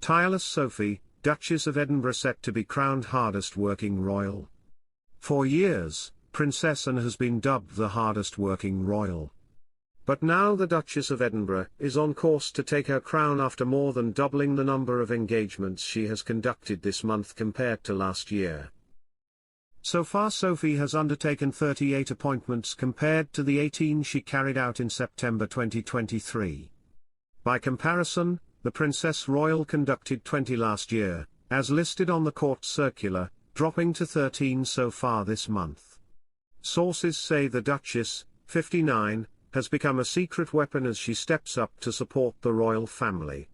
Tireless Sophie, Duchess of Edinburgh set to be crowned hardest working royal. For years, Princess Anne has been dubbed the hardest working royal. But now the Duchess of Edinburgh is on course to take her crown after more than doubling the number of engagements she has conducted this month compared to last year. So far Sophie has undertaken 38 appointments compared to the 18 she carried out in September 2023. By comparison, the Princess Royal conducted 20 last year, as listed on the court circular, dropping to 13 so far this month. Sources say the Duchess, 59, has become a secret weapon as she steps up to support the royal family.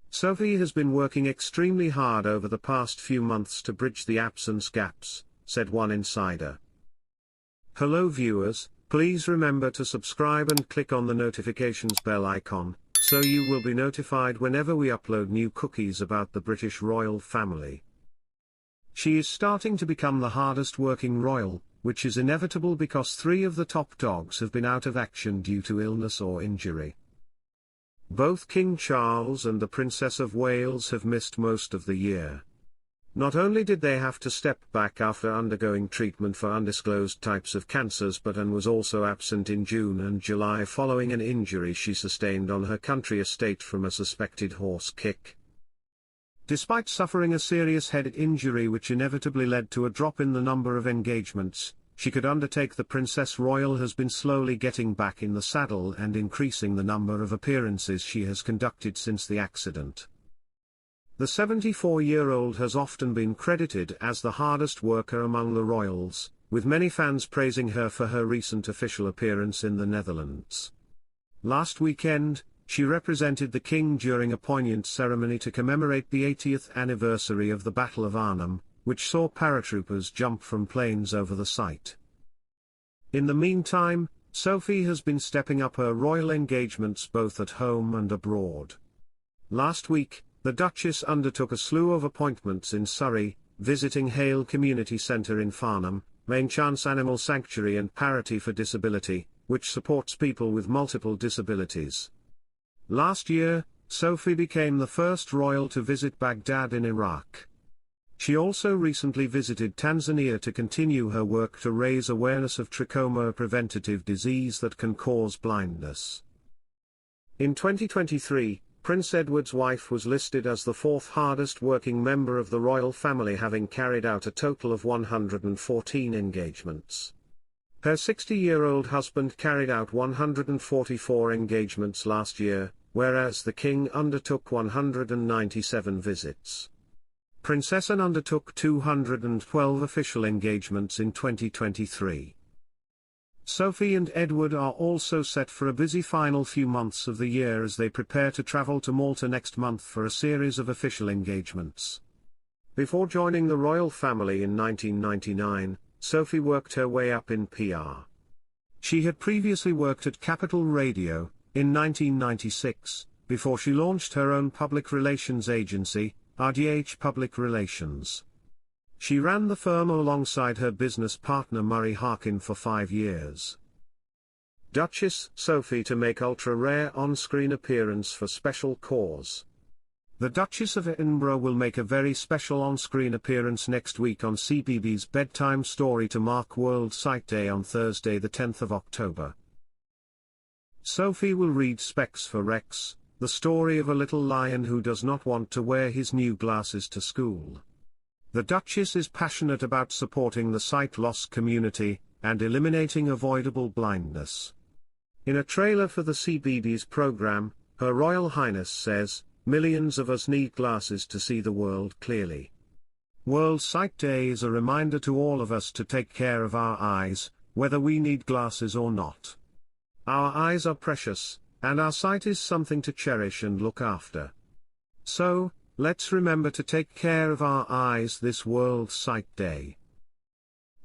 Sophie has been working extremely hard over the past few months to bridge the absence gaps, said one insider. Hello viewers, please remember to subscribe and click on the notifications bell icon, so you will be notified whenever we upload new cookies about the British royal family. She is starting to become the hardest working royal, which is inevitable because 3 of the top dogs have been out of action due to illness or injury. Both King Charles and the Princess of Wales have missed most of the year. Not only did they have to step back after undergoing treatment for undisclosed types of cancers, but Anne was also absent in June and July following an injury she sustained on her country estate from a suspected horse kick. Despite suffering a serious head injury which inevitably led to a drop in the number of engagements she could undertake, the Princess Royal has been slowly getting back in the saddle and increasing the number of appearances she has conducted since the accident. The 74-year-old has often been credited as the hardest worker among the royals, with many fans praising her for her recent official appearance in the Netherlands. Last weekend, she represented the King during a poignant ceremony to commemorate the 80th anniversary of the Battle of Arnhem, which saw paratroopers jump from planes over the site. In the meantime, Sophie has been stepping up her royal engagements both at home and abroad. Last week, the Duchess undertook a slew of appointments in Surrey, visiting Hale Community Centre in Farnham, Main Chance Animal Sanctuary and Parity for Disability, which supports people with multiple disabilities. Last year, Sophie became the first royal to visit Baghdad in Iraq. She also recently visited Tanzania to continue her work to raise awareness of trachoma, a preventative disease that can cause blindness. In 2023, Prince Edward's wife was listed as the 4th hardest working member of the royal family, having carried out a total of 114 engagements. Her 60-year-old husband carried out 144 engagements last year, whereas the King undertook 197 visits. Princess Anne undertook 212 official engagements in 2023. Sophie and Edward are also set for a busy final few months of the year as they prepare to travel to Malta next month for a series of official engagements. Before joining the royal family in 1999, Sophie worked her way up in PR. She had previously worked at Capital Radio in 1996, before she launched her own public relations agency, RDH Public Relations. She ran the firm alongside her business partner Murray Harkin for 5 years. Duchess Sophie to make ultra-rare on-screen appearance for special cause. The Duchess of Edinburgh will make a very special on-screen appearance next week on CBeebies Bedtime Story to mark World Sight Day on Thursday the 10th of October. Sophie will read Specs for Rex, the story of a little lion who does not want to wear his new glasses to school. The Duchess is passionate about supporting the sight loss community, and eliminating avoidable blindness. In a trailer for the CBeebies program, Her Royal Highness says, "Millions of us need glasses to see the world clearly." World Sight Day is a reminder to all of us to take care of our eyes, whether we need glasses or not. Our eyes are precious, and our sight is something to cherish and look after. So, let's remember to take care of our eyes this World Sight Day.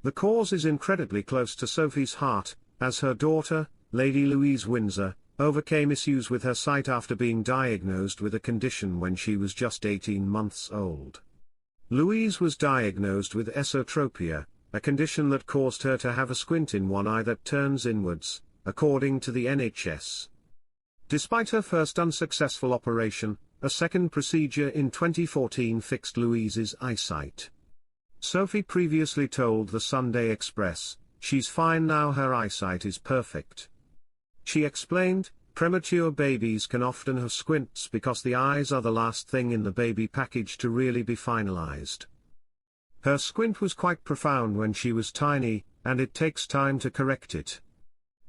The cause is incredibly close to Sophie's heart, as her daughter, Lady Louise Windsor, overcame issues with her sight after being diagnosed with a condition when she was just 18 months old. Louise was diagnosed with esotropia, a condition that caused her to have a squint in one eye that turns inwards, according to the NHS. Despite her first unsuccessful operation, A second procedure in 2014 fixed Louise's eyesight. Sophie previously told the Sunday Express, "She's fine now, her eyesight is perfect." She explained, premature babies can often have squints because the eyes are the last thing in the baby package to really be finalized. Her squint was quite profound when she was tiny, and it takes time to correct it.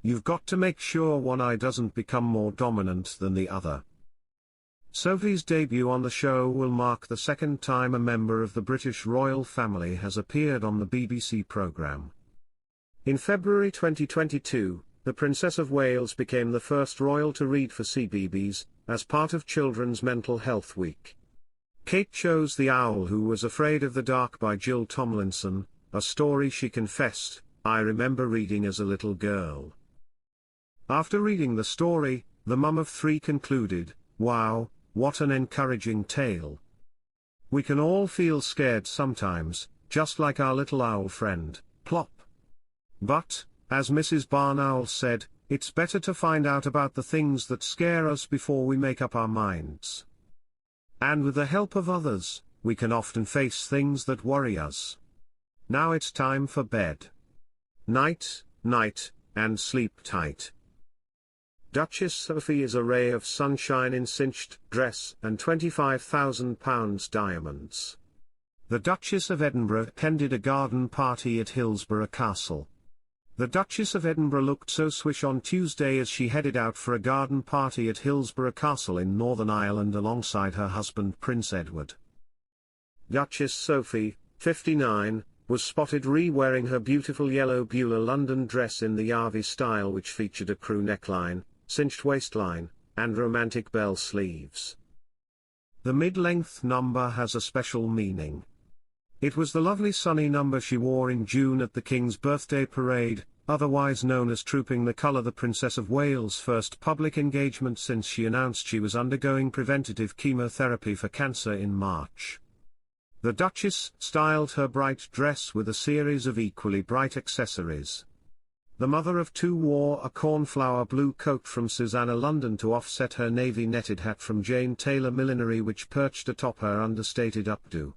You've got to make sure one eye doesn't become more dominant than the other. Sophie's debut on the show will mark the second time a member of the British royal family has appeared on the BBC programme. In February 2022, the Princess of Wales became the first royal to read for CBeebies, as part of Children's Mental Health Week. Kate chose The Owl Who Was Afraid of the Dark by Jill Tomlinson, a story she confessed, "I remember reading as a little girl." After reading the story, the mum of three concluded, "Wow, what an encouraging tale. We can all feel scared sometimes, just like our little owl friend, Plop. But, as Mrs. Barn Owl said, it's better to find out about the things that scare us before we make up our minds. And with the help of others, we can often face things that worry us. Now it's time for bed. Night, night, and sleep tight." Duchess Sophie is a ray of sunshine in cinched dress and £25,000 diamonds. The Duchess of Edinburgh attended a garden party at Hillsborough Castle. The Duchess of Edinburgh looked so swish on Tuesday as she headed out for a garden party at Hillsborough Castle in Northern Ireland alongside her husband Prince Edward. Duchess Sophie, 59, was spotted re-wearing her beautiful yellow Beulah London dress in the Yavi style, which featured a crew neckline, cinched waistline, and romantic bell sleeves. The mid-length number has a special meaning. It was the lovely sunny number she wore in June at the King's birthday parade, otherwise known as Trooping the Colour, the Princess of Wales' first public engagement since she announced she was undergoing preventative chemotherapy for cancer in March. The Duchess styled her bright dress with a series of equally bright accessories. The mother of two wore a cornflower blue coat from Susanna London to offset her navy netted hat from Jane Taylor Millinery, which perched atop her understated updo.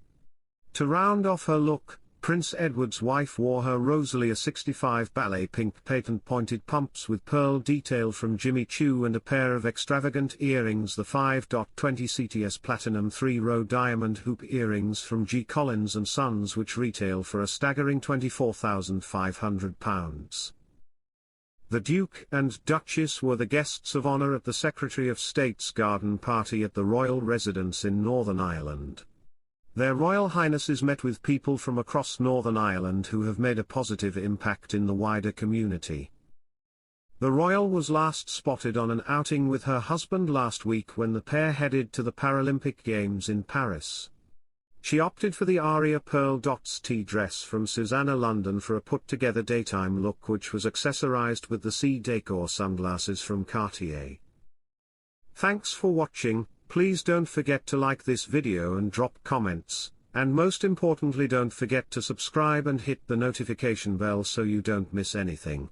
To round off her look, Prince Edward's wife wore her Rosalia 65 ballet pink patent-pointed pumps with pearl detail from Jimmy Choo and a pair of extravagant earrings, the 5.20 CTS Platinum 3-row diamond hoop earrings from G. Collins & Sons, which retail for a staggering £24,500. The Duke and Duchess were the guests of honour at the Secretary of State's garden party at the royal residence in Northern Ireland. Their Royal Highnesses met with people from across Northern Ireland who have made a positive impact in the wider community. The royal was last spotted on an outing with her husband last week when the pair headed to the Paralympic Games in Paris. She opted for the Aria Pearl Dots tea dress from Susanna London for a put-together daytime look, which was accessorized with the C Decor sunglasses from Cartier. Thanks for watching. Please don't forget to like this video and drop comments, and most importantly don't forget to subscribe and hit the notification bell so you don't miss anything.